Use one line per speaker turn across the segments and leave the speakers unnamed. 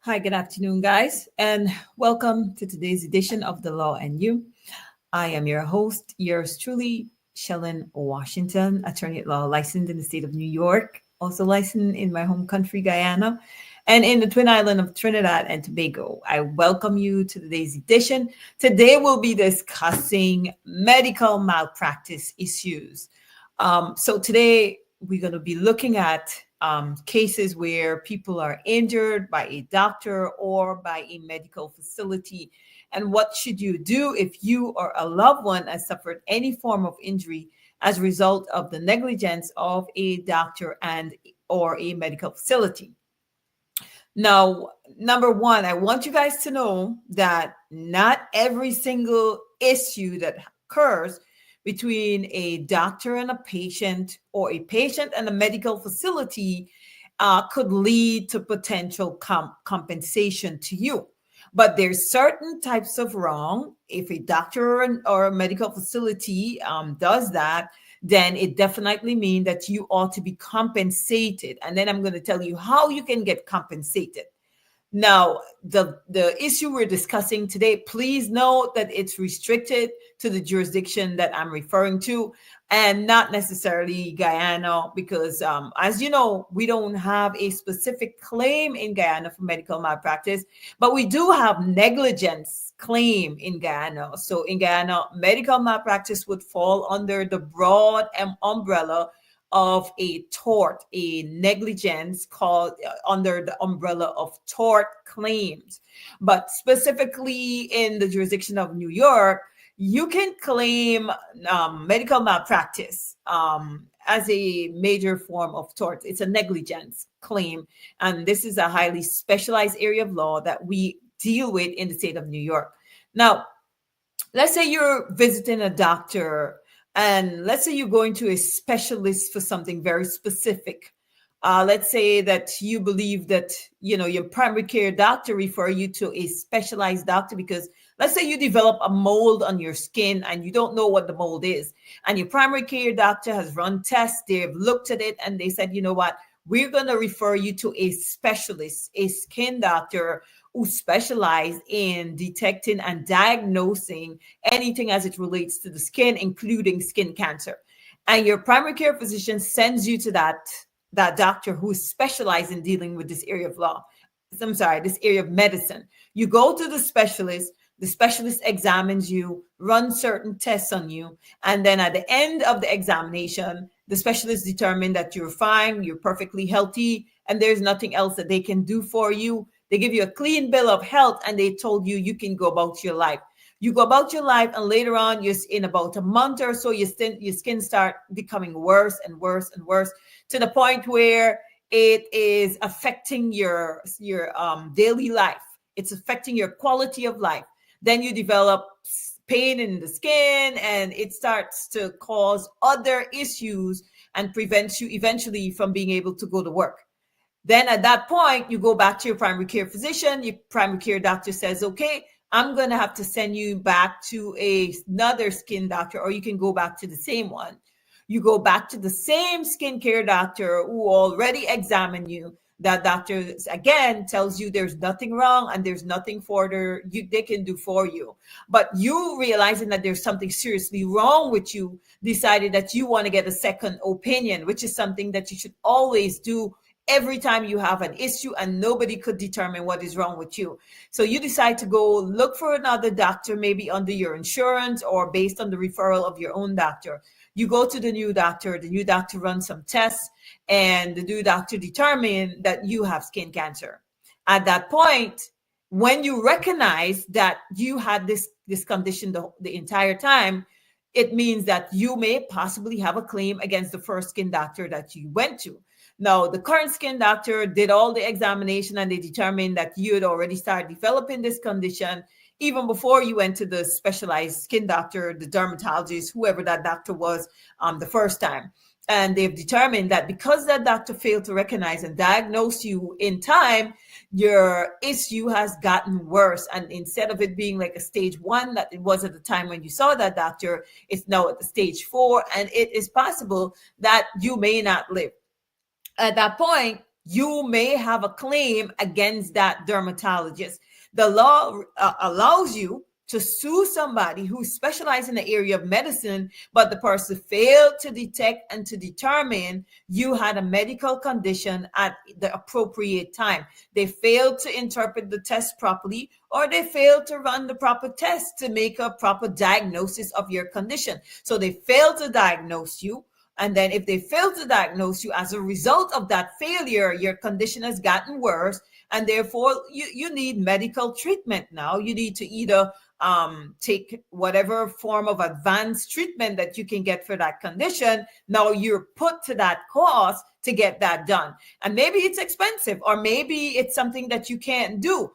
Hi, good afternoon, guys, and welcome to today's edition of The Law and You. I am your host, yours truly, Shellon Washington, attorney at law, licensed in the state of New York, also licensed in my home country, Guyana, and in the Twin Island of Trinidad and Tobago. I welcome you to today's edition. Today, we'll be discussing medical malpractice issues. So today, we're going to be looking at cases where people are injured by a doctor or by a medical facility. And what should you do if you or a loved one has suffered any form of injury as a result of the negligence of a doctor and or a medical facility? Now, number one, I want you guys to know that not every single issue that occurs between a doctor and a patient or a patient and a medical facility could lead to potential compensation to you. But there's certain types of wrong. If a doctor or a medical facility does that, then it definitely means that you ought to be compensated. And then I'm going to tell you how you can get compensated. Now, the issue we're discussing today, please note that it's restricted to the jurisdiction that I'm referring to and not necessarily Guyana, because as you know, we don't have a specific claim in Guyana for medical malpractice, but we do have negligence claim in Guyana. So in Guyana, medical malpractice would fall under the broad umbrella of a tort, a negligence called under the umbrella of tort claims. But specifically in the jurisdiction of New York, you can claim medical malpractice as a major form of tort. It's a negligence claim. And this is a highly specialized area of law that we deal with in the state of New York. Now, let's say you're visiting a doctor and let's say you're going to a specialist for something very specific. Let's say that you believe that, your primary care doctor refer you to a specialized doctor because let's say you develop a mold on your skin and you don't know what the mold is. And your primary care doctor has run tests. They've looked at it and they said, you know what, we're going to refer you to a specialist, a skin doctor who specialize in detecting and diagnosing anything as it relates to the skin, including skin cancer. And your primary care physician sends you to that doctor who is specialized in dealing with this area of law. This area of medicine. You go to the specialist examines you, runs certain tests on you, and then at the end of the examination, the specialist determines that you're fine, you're perfectly healthy, and there's nothing else that they can do for you. They give you a clean bill of health and they told you you can go about your life. You go about your life and later on, in about a month or so, your skin start becoming worse and worse and worse to the point where it is affecting your daily life. It's affecting your quality of life. Then you develop pain in the skin and it starts to cause other issues and prevents you eventually from being able to go to work. Then at that point, you go back to your primary care physician. Your primary care doctor says, okay, I'm going to have to send you back to another skin doctor, or you can go back to the same one. You go back to the same skincare doctor who already examined you. That doctor, again, tells you there's nothing wrong and there's nothing they can do for you. But you realizing that there's something seriously wrong with you, decided that you want to get a second opinion, which is something that you should always do every time you have an issue and nobody could determine what is wrong with you. So you decide to go look for another doctor, maybe under your insurance or based on the referral of your own doctor. You go to the new doctor runs some tests, and the new doctor determines that you have skin cancer. At that point, when you recognize that you had this condition the entire time, it means that you may possibly have a claim against the first skin doctor that you went to. Now, the current skin doctor did all the examination and they determined that you had already started developing this condition even before you went to the specialized skin doctor, the dermatologist, whoever that doctor was, the first time. And they've determined that because that doctor failed to recognize and diagnose you in time, your issue has gotten worse. And instead of it being like a stage 1 that it was at the time when you saw that doctor, it's now at the stage 4. And it is possible that you may not live. At that point, you may have a claim against that dermatologist. The law allows you to sue somebody who specializes in the area of medicine, but the person failed to detect and to determine you had a medical condition at the appropriate time. They failed to interpret the test properly, or they failed to run the proper test to make a proper diagnosis of your condition. So they failed to diagnose you. And then if they fail to diagnose you as a result of that failure, your condition has gotten worse. And therefore, you need medical treatment now. You need to either take whatever form of advanced treatment that you can get for that condition. Now you're put to that cost to get that done. And maybe it's expensive, or maybe it's something that you can't do.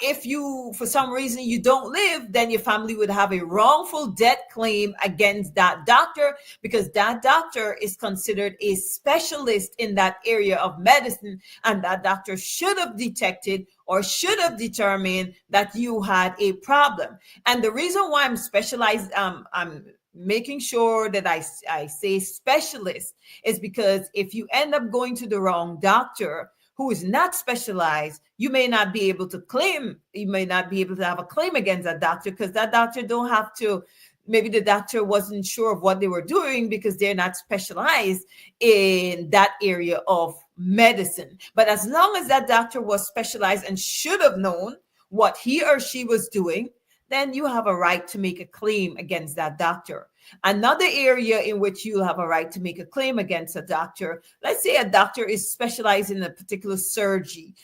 If you, for some reason, you don't live, then your family would have a wrongful death claim against that doctor, because that doctor is considered a specialist in that area of medicine, and that doctor should have detected or should have determined that you had a problem. And the reason why I'm specialized, I'm making sure that I say specialist, is because if you end up going to the wrong doctor who is not specialized, you may not be able to claim, you may not be able to have a claim against that doctor, because that doctor don't have to, maybe the doctor wasn't sure of what they were doing because they're not specialized in that area of medicine. But as long as that doctor was specialized and should have known what he or she was doing, then you have a right to make a claim against that doctor. Another area in which you have a right to make a claim against a doctor, let's say a doctor is specialized in a particular surgery,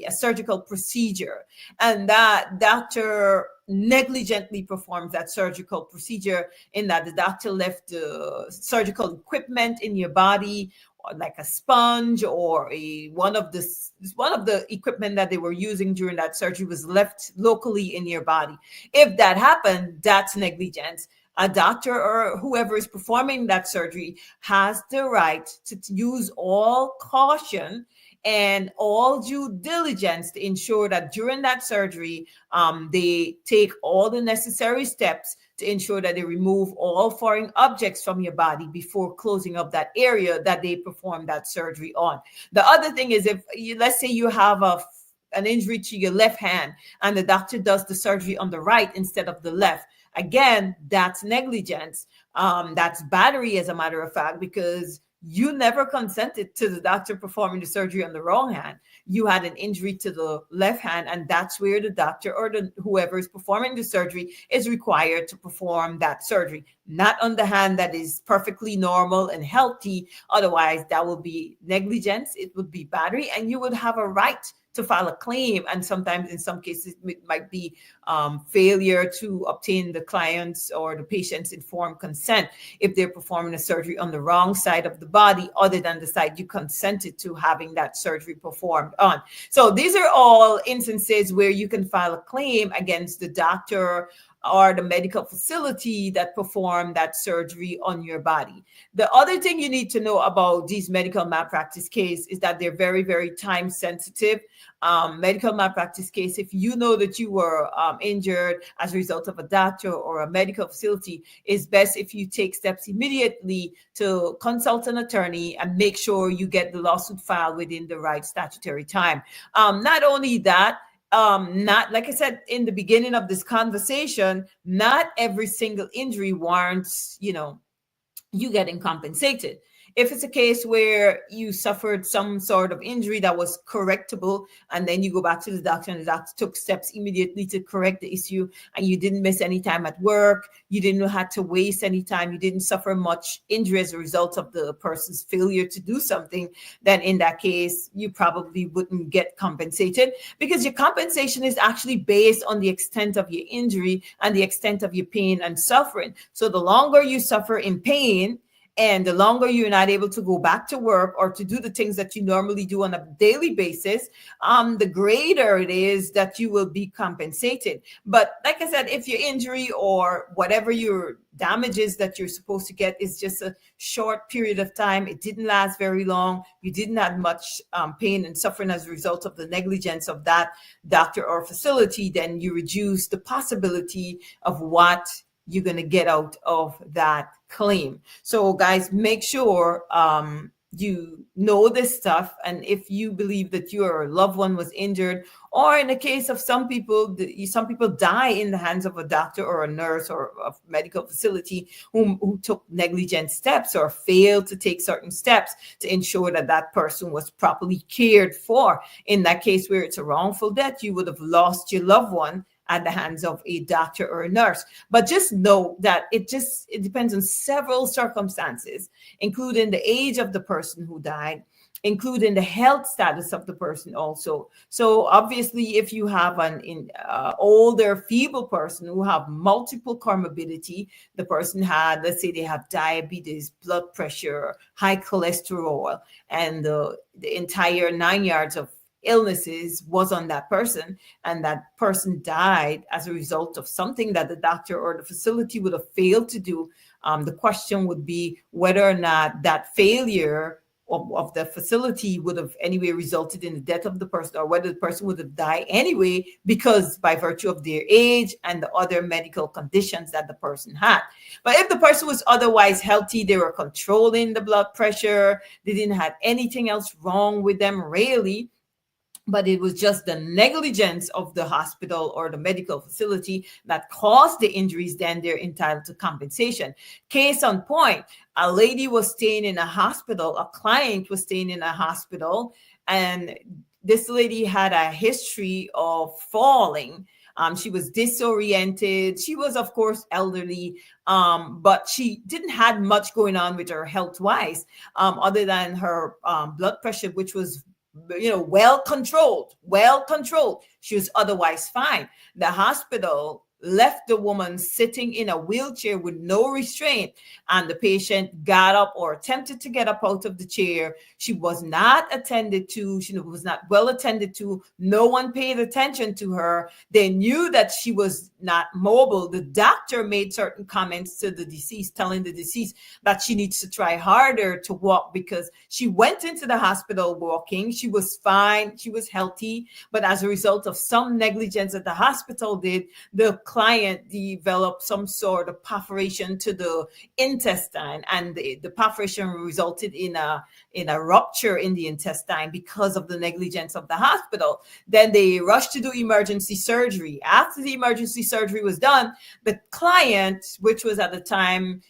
a surgical procedure, and that doctor negligently performs that surgical procedure, in that the doctor left the surgical equipment in your body, like a sponge, or one of the equipment that they were using during that surgery was left locally in your body. If that happened, that's negligence. A doctor or whoever is performing that surgery has the right to use all caution and all due diligence to ensure that during that surgery, they take all the necessary steps to ensure that they remove all foreign objects from your body before closing up that area that they perform that surgery on. The other thing is, if let's say you have an injury to your left hand and the doctor does the surgery on the right instead of the left, again, that's negligence. That's battery, as a matter of fact, because you never consented to the doctor performing the surgery on the wrong hand. You had an injury to the left hand, and that's where the doctor or whoever is performing the surgery is required to perform that surgery, not on the hand that is perfectly normal and healthy. Otherwise, that would be negligence. It would be battery, and you would have a right to file a claim. And sometimes in some cases it might be failure to obtain the client's or the patient's informed consent if they're performing a surgery on the wrong side of the body other than the side you consented to having that surgery performed on. So these are all instances where you can file a claim against the doctor or the medical facility that performed that surgery on your body. The other thing you need to know about these medical malpractice cases is that they're very, very time sensitive. Medical malpractice case, if you know that you were injured as a result of a doctor or a medical facility, it's best if you take steps immediately to consult an attorney and make sure you get the lawsuit filed within the right statutory time. Not only that, not, like I said in the beginning of this conversation, not every single injury warrants, you getting compensated. If it's a case where you suffered some sort of injury that was correctable, and then you go back to the doctor and the doctor took steps immediately to correct the issue, and you didn't miss any time at work, you didn't have to waste any time, you didn't suffer much injury as a result of the person's failure to do something, then in that case, you probably wouldn't get compensated, because your compensation is actually based on the extent of your injury and the extent of your pain and suffering. So the longer you suffer in pain, and the longer you're not able to go back to work or to do the things that you normally do on a daily basis, the greater it is that you will be compensated. But like I said, if your injury or whatever your damages that you're supposed to get is just a short period of time, it didn't last very long, you didn't have much pain and suffering as a result of the negligence of that doctor or facility, then you reduce the possibility of what you're going to get out of that claim. So guys, make sure you know this stuff. And if you believe that your loved one was injured, or in the case of some people die in the hands of a doctor or a nurse or a medical facility who took negligent steps or failed to take certain steps to ensure that that person was properly cared for. In that case where it's a wrongful death, you would have lost your loved one at the hands of a doctor or a nurse. But just know that it depends on several circumstances, including the age of the person who died, including the health status of the person also. So obviously, if you have an older, feeble person who have multiple comorbidity, the person had, let's say they have diabetes, blood pressure, high cholesterol, and the entire 9 yards of illnesses was on that person, and that person died as a result of something that the doctor or the facility would have failed to do, the question would be whether or not that failure of the facility would have anyway resulted in the death of the person, or whether the person would have died anyway because by virtue of their age and the other medical conditions that the person had. But if the person was otherwise healthy, they were controlling the blood pressure, they didn't have anything else wrong with them really, but it was just the negligence of the hospital or the medical facility that caused the injuries, then they're entitled to compensation. Case on point, a lady was staying in a hospital, a client was staying in a hospital, and this lady had a history of falling. She was disoriented. She was, of course, elderly, but she didn't have much going on with her health-wise, other than her blood pressure, which was well controlled. She was otherwise fine. The hospital left the woman sitting in a wheelchair with no restraint, and the patient got up or attempted to get up out of the chair. She was not attended to. She was not well attended to. No one paid attention to her. They knew that she was not mobile. The doctor made certain comments to the deceased, telling the deceased that she needs to try harder to walk, because she went into the hospital walking. She was fine. She was healthy. But as a result of some negligence that the hospital did, the client developed some sort of perforation to the intestine, and the perforation resulted in a rupture in the intestine because of the negligence of the hospital. Then they rushed to do emergency surgery. After the emergency surgery was done, the client, which was at the time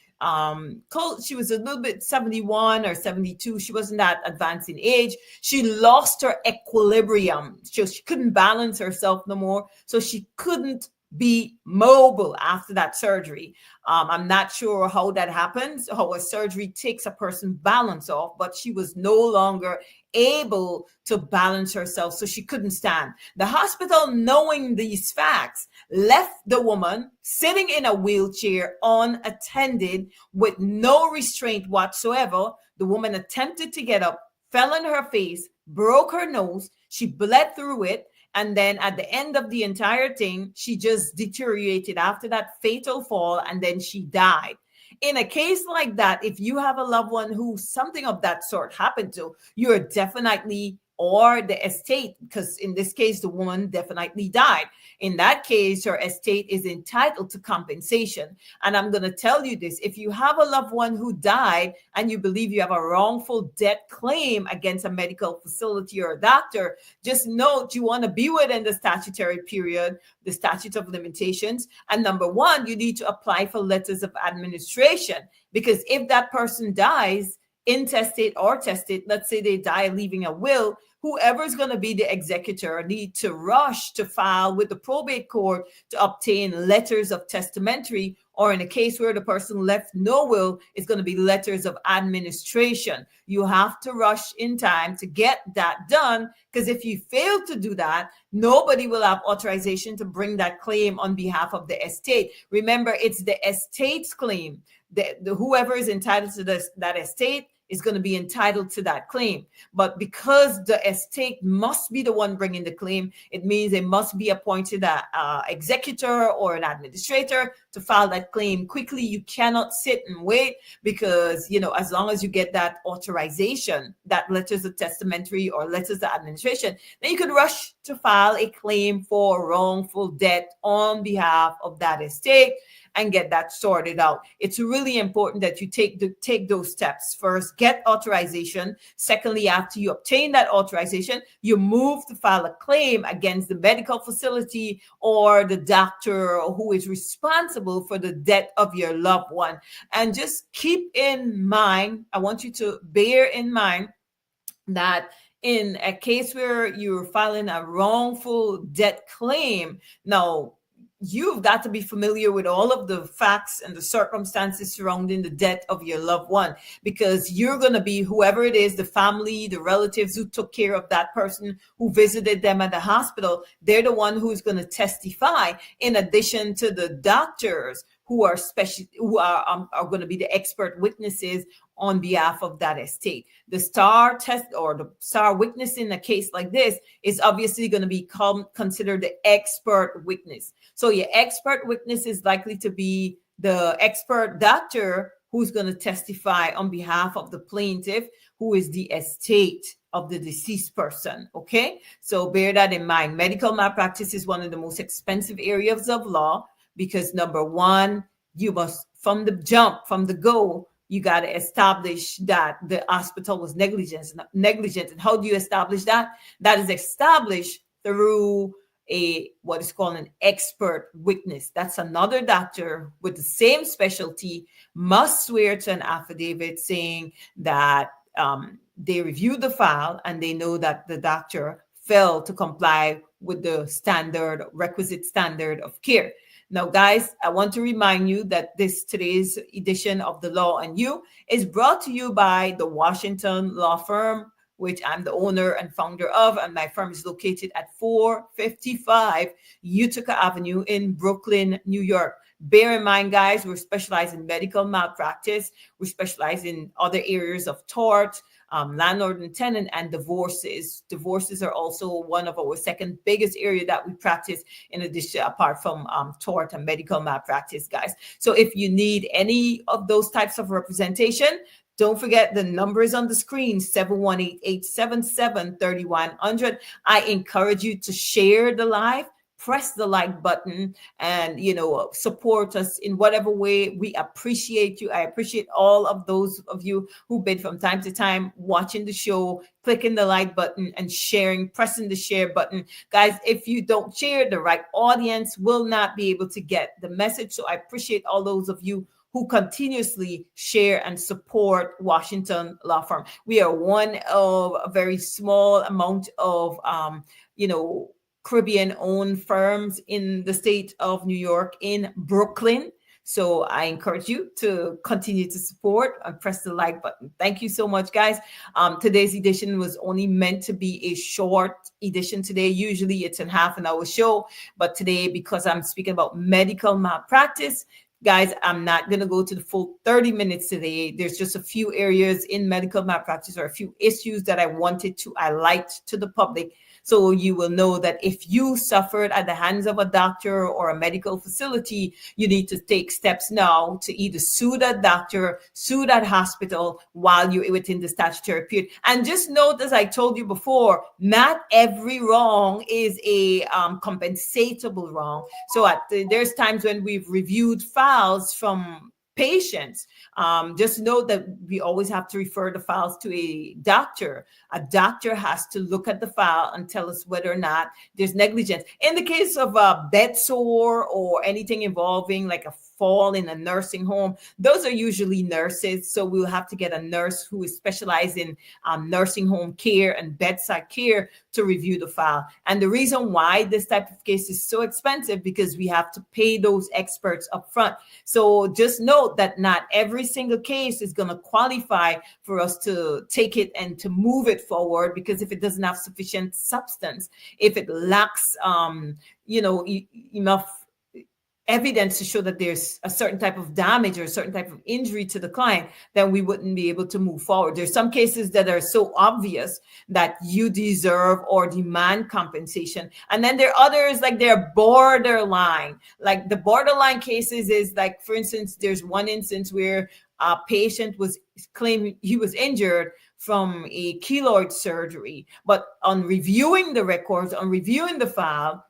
she was a little bit 71 or 72, she wasn't that advanced in age, she lost her equilibrium, so she couldn't balance herself no more, so she couldn't be mobile after that surgery. I'm not sure how that happens, how a surgery takes a person's balance off, but she was no longer able to balance herself, so she couldn't stand. The hospital, knowing these facts, left the woman sitting in a wheelchair unattended with no restraint whatsoever. The woman attempted to get up, fell on her face, broke her nose, she bled through it. And then at the end of the entire thing, she just deteriorated after that fatal fall, and then she died. In a case like that, if you have a loved one who something of that sort happened to, you're definitely, or the estate, because in this case, the woman definitely died. In that case, her estate is entitled to compensation. And I'm going to tell you this, if you have a loved one who died and you believe you have a wrongful death claim against a medical facility or a doctor, just note you want to be within the statutory period, the statute of limitations. And number one, you need to apply for letters of administration, because if that person dies intestate or testate, let's say they die leaving a will, whoever is going to be the executor need to rush to file with the probate court to obtain letters of testamentary, or in a case where the person left no will, it's going to be letters of administration. You have to rush in time to get that done, because if you fail to do that, nobody will have authorization to bring that claim on behalf of the estate. Remember, it's the estate's claim. Whoever is entitled to that estate is going to be entitled to that claim. But because the estate must be the one bringing the claim, it means they must be appointed an executor or an administrator to file that claim quickly. You cannot sit and wait, because, as long as you get that authorization, that letters of testamentary or letters of administration, then you could rush to file a claim for wrongful death on behalf of that estate and get that sorted out. It's really important that you take those steps. First, get authorization. Secondly, after you obtain that authorization, you move to file a claim against the medical facility or the doctor who is responsible for the death of your loved one. And just keep in mind, I want you to bear in mind that in a case where you're filing a wrongful death claim, now, you've got to be familiar with all of the facts and the circumstances surrounding the death of your loved one, because you're going to be whoever it is, the family, the relatives who took care of that person, who visited them at the hospital. They're the one who's going to testify, in addition to the doctors who are going to be the expert witnesses on behalf of that estate. The star test or the star witness in a case like this is obviously going to be considered the expert witness. So your expert witness is likely to be the expert doctor who's going to testify on behalf of the plaintiff, who is the estate of the deceased person. Okay, so bear that in mind. Medical malpractice is one of the most expensive areas of law, because number one, you must, from the jump, from the go, you got to establish that the hospital was negligent. And how do you establish that? That is established through what is called an expert witness. That's another doctor with the same specialty must swear to an affidavit saying that they reviewed the file and they know that the doctor failed to comply with the requisite standard of care. Now, guys, I want to remind you that today's edition of The Law and You is brought to you by the Washington Law Firm, which I'm the owner and founder of, and my firm is located at 455 Utica Avenue in Brooklyn, New York. Bear in mind, guys, we're specialized in medical malpractice. We specialize in other areas of tort, landlord and tenant, and divorces. Divorces are also one of our second biggest area that we practice, in addition, apart from tort and medical malpractice, guys. So if you need any of those types of representation, don't forget the numbers on the screen, 718-877-3100. I encourage you to share the live, press the like button, and support us in whatever way. We appreciate you. I appreciate all of those of you who've been from time to time watching the show, clicking the like button and sharing, pressing the share button. Guys, if you don't share, the right audience will not be able to get the message. So I appreciate all those of you who continuously share and support Washington Law Firm. We are one of a very small amount of Caribbean-owned firms in the state of New York, in Brooklyn. So I encourage you to continue to support and press the like button. Thank you so much, guys. Today's edition was only meant to be a short edition today. Usually it's a half an hour show, but today, because I'm speaking about medical malpractice, guys, I'm not going to go to the full 30 minutes today. There's just a few areas in medical malpractice, or a few issues that I wanted to highlight to the public, so you will know that if you suffered at the hands of a doctor or a medical facility, you need to take steps now to either sue that doctor, sue that hospital while you're within the statutory period. And just note, as I told you before, not every wrong is a compensatable wrong. So there's times when we've reviewed files from patients. Just note that we always have to refer the files to a doctor. A doctor has to look at the file and tell us whether or not there's negligence. In the case of a bed sore or anything involving like a fall in a nursing home, those are usually nurses. So we'll have to get a nurse who is specialized in nursing home care and bedside care to review the file. And the reason why this type of case is so expensive, because we have to pay those experts up front. So just note that not every single case is going to qualify for us to take it and to move it forward, because if it doesn't have sufficient substance, if it lacks enough evidence to show that there's a certain type of damage or a certain type of injury to the client, then we wouldn't be able to move forward. There's some cases that are so obvious that you deserve or demand compensation. And then there are others, like they're borderline. Like the borderline cases is like, for instance, there's one instance where a patient was claiming he was injured from a keloid surgery. But on reviewing the records, on reviewing the file,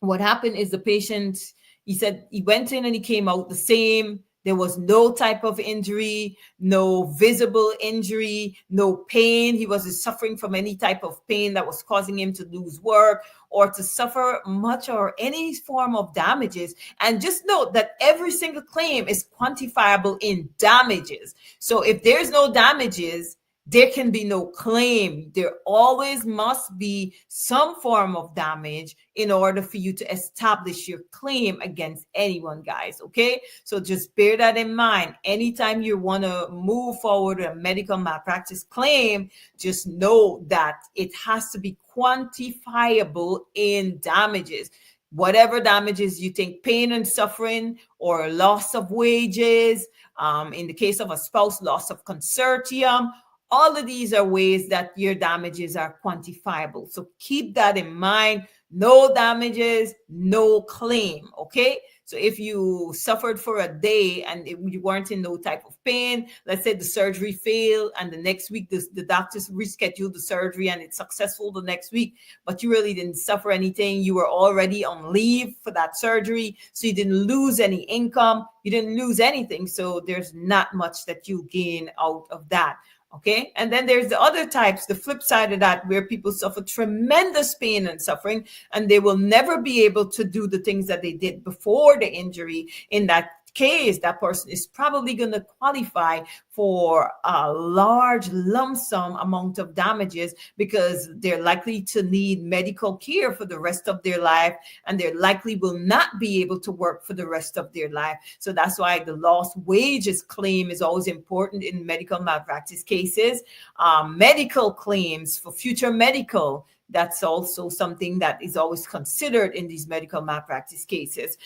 what happened is the patient, he said he went in and he came out the same. There was no type of injury, no visible injury, no pain. He wasn't suffering from any type of pain that was causing him to lose work or to suffer much or any form of damages. And just note that every single claim is quantifiable in damages. So if there's no damages, there can be no claim. There always must be some form of damage in order for you to establish your claim against anyone, guys. Okay, so just bear that in mind. Anytime you want to move forward with a medical malpractice claim, just know that it has to be quantifiable in damages. Whatever damages you think, pain and suffering or loss of wages, in the case of a spouse, loss of consortium, all of these are ways that your damages are quantifiable. So keep that in mind. No damages, no claim. Okay. So if you suffered for a day and you weren't in no type of pain, let's say the surgery failed and the next week the doctors rescheduled the surgery and it's successful the next week, but you really didn't suffer anything. You were already on leave for that surgery. So you didn't lose any income. You didn't lose anything. So there's not much that you gain out of that. Okay. And then there's the other types, the flip side of that, where people suffer tremendous pain and suffering, and they will never be able to do the things that they did before the injury. In that case, that person is probably going to qualify for a large lump sum amount of damages, because they're likely to need medical care for the rest of their life, and they likely will not be able to work for the rest of their life. So that's why the lost wages claim is always important in medical malpractice cases. Medical claims for future medical, that's also something that is always considered in these medical malpractice cases.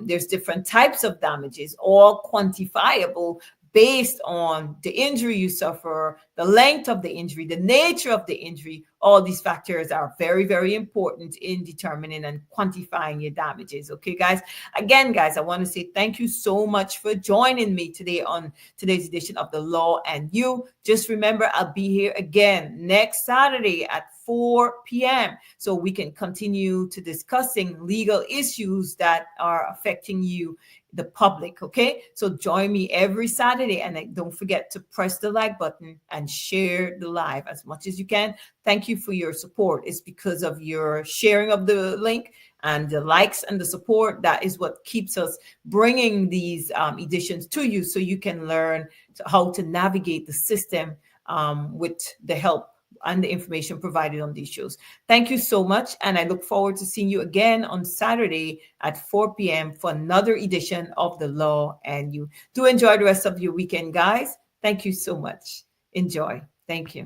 There's different types of damages, all quantifiable based on the injury you suffer, the length of the injury, the nature of the injury. All these factors are very, very important in determining and quantifying your damages. Okay, guys. Again, guys, I want to say thank you so much for joining me today on today's edition of The Law and You. Just remember, I'll be here again next Saturday at 4 p.m. so we can continue to discussing legal issues that are affecting you, the public. Okay, so join me every Saturday, and don't forget to press the like button and share the live as much as you can. Thank you for your support. It's because of your sharing of the link and the likes and the support that is what keeps us bringing these editions to you, so you can learn how to navigate the system with the help and the information provided on these shows. Thank you so much. And I look forward to seeing you again on Saturday at 4 p.m. for another edition of The Law and You. Do enjoy the rest of your weekend, guys. Thank you so much. Enjoy. Thank you.